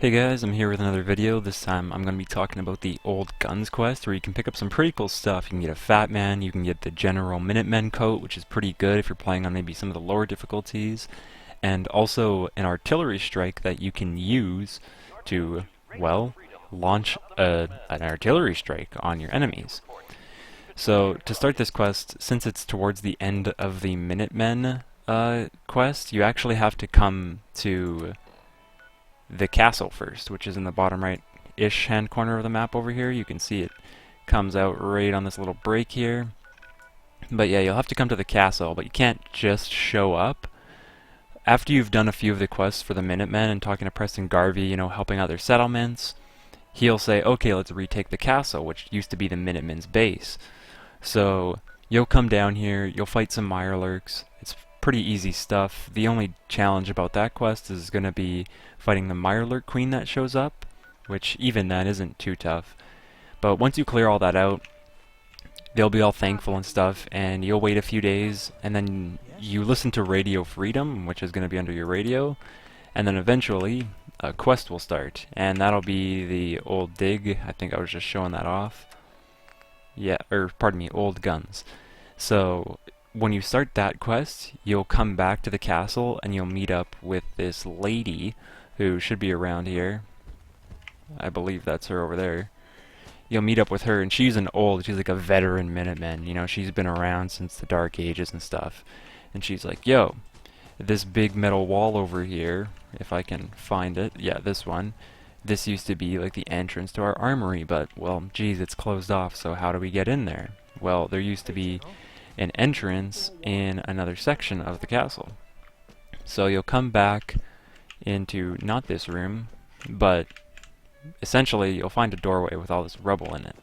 Hey guys, I'm here with another video. This time I'm going to be talking about the Old Guns quest, where you can pick up some pretty cool stuff. You can get a Fatman, you can get the General Minutemen coat, which is pretty good if you're playing on maybe some of the lower difficulties, and also an artillery strike that you can use to, well, launch an artillery strike on your enemies. So to start this quest, since it's towards the end of the Minutemen quest, you actually have to come to the castle first, which is in the bottom right-ish hand corner of the map over here. You can see it comes out right on this little break here. But yeah, you'll have to come to the castle, but you can't just show up. After you've done a few of the quests for the Minutemen and talking to Preston Garvey, you know, helping out their settlements, he'll say, okay, let's retake the castle, which used to be the Minutemen's base. So you'll come down here, you'll fight some Mirelurks. It's pretty easy stuff. The only challenge about that quest is going to be fighting the Mirelurk Queen that shows up, which even then isn't too tough. But once you clear all that out, they'll be all thankful and stuff, and you'll wait a few days, and then you listen to Radio Freedom, which is going to be under your radio, and then eventually a quest will start, and that'll be the Old Dig. I think I was just showing that off. Yeah, or pardon me, Old Guns. So when you start that quest, you'll come back to the castle and you'll meet up with this lady who should be around here. I believe that's her over there. You'll meet up with her, and she's like a veteran Minuteman. You know, she's been around since the Dark Ages and stuff. And she's like, yo, this big metal wall over here, if I can find it, yeah, this one, this used to be like the entrance to our armory, but, well, geez, it's closed off, so how do we get in there? Well, there used to be an entrance in another section of the castle. So you'll come back into not this room, but essentially you'll find a doorway with all this rubble in it.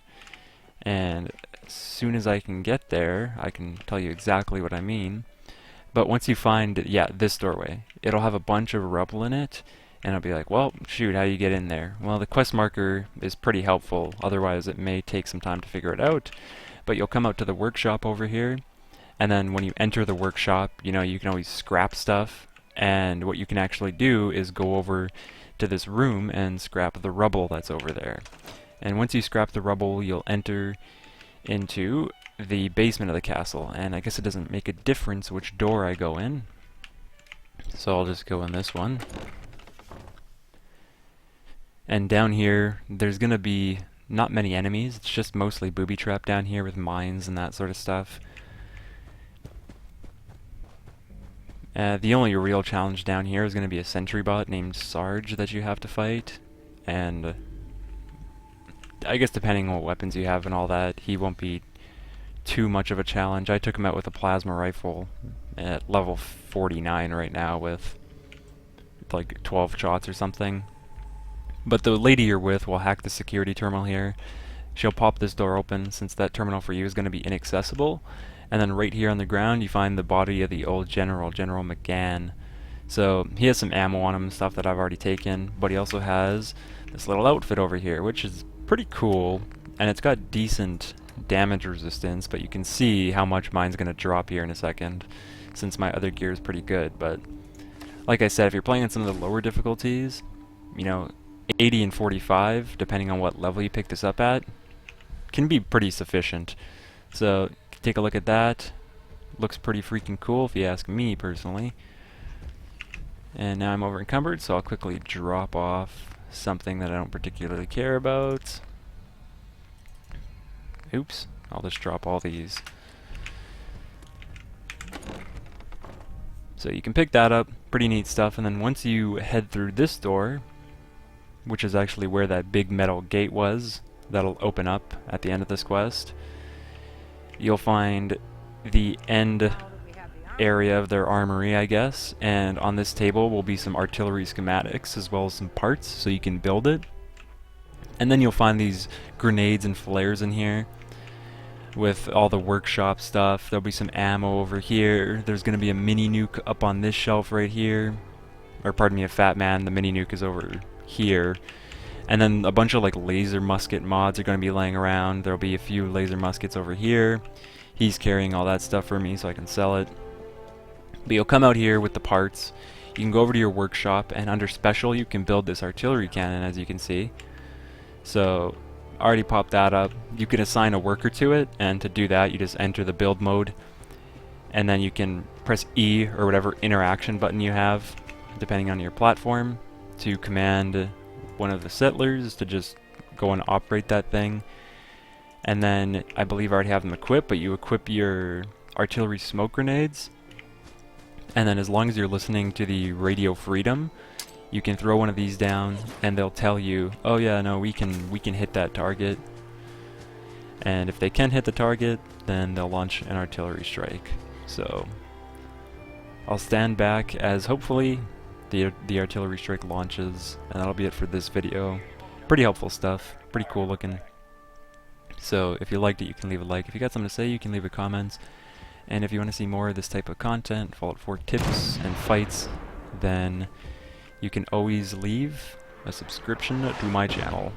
And as soon as I can get there, I can tell you exactly what I mean. But once you find, yeah, this doorway, it'll have a bunch of rubble in it, and I'll be like, well, shoot, how do you get in there? Well, the quest marker is pretty helpful, otherwise it may take some time to figure it out. But you'll come out to the workshop over here, and then when you enter the workshop, you know, you can always scrap stuff, and what you can actually do is go over to this room and scrap the rubble that's over there. And once you scrap the rubble, you'll enter into the basement of the castle, and I guess it doesn't make a difference which door I go in, so I'll just go in this one. And down here, there's gonna be not many enemies. It's just mostly booby trap down here with mines and that sort of stuff. The only real challenge down here is going to be a sentry bot named Sarge that you have to fight, and I guess depending on what weapons you have and all that, he won't be too much of a challenge. I took him out with a plasma rifle at level 49 right now with like 12 shots or something. But the lady you're with will hack the security terminal here. She'll pop this door open, since that terminal for you is going to be inaccessible. And then right here on the ground you find the body of the old General McGann. So he has some ammo on him and stuff that I've already taken, but he also has this little outfit over here, which is pretty cool, and it's got decent damage resistance, but you can see how much mine's going to drop here in a second, since my other gear is pretty good. But like I said, if you're playing on some of the lower difficulties, you know, 80 and 45, depending on what level you pick this up at, can be pretty sufficient. So take a look at that. Looks pretty freaking cool if you ask me personally. And now I'm over encumbered, so I'll quickly drop off something that I don't particularly care about. Oops, I'll just drop all these. So you can pick that up, pretty neat stuff, and then once you head through this door, which is actually where that big metal gate was, that'll open up at the end of this quest, you'll find the end area of their armory, I guess, and on this table will be some artillery schematics as well as some parts so you can build it. And then you'll find these grenades and flares in here with all the workshop stuff. There'll be some ammo over here. There's going to be a mini nuke up on this shelf right here, or pardon me, a Fatman. The mini nuke is over here. And then a bunch of like laser musket mods are going to be laying around. There'll be a few laser muskets over here. He's carrying all that stuff for me so I can sell it. But you'll come out here with the parts. you can go over to your workshop, and under special you can build this artillery cannon, as you can see. So I already popped that up. You can assign a worker to it, and to do that you just enter the build mode, and then you can press E or whatever interaction button you have, depending on your platform, to command one of the settlers to just go and operate that thing. And then I believe I already have them equipped, but you equip your artillery smoke grenades, and then as long as you're listening to the radio freedom, you can throw one of these down and they'll tell you, oh yeah, no, we can hit that target. And if they can hit the target, then they'll launch an artillery strike. So I'll stand back as hopefully the artillery strike launches, and that'll be it for this video. Pretty helpful stuff, pretty cool looking. So if you liked it, you can leave a like. If you got something to say, you can leave a comment. And if you want to see more of this type of content, Fallout 4 tips and fights, then you can always leave a subscription to my channel.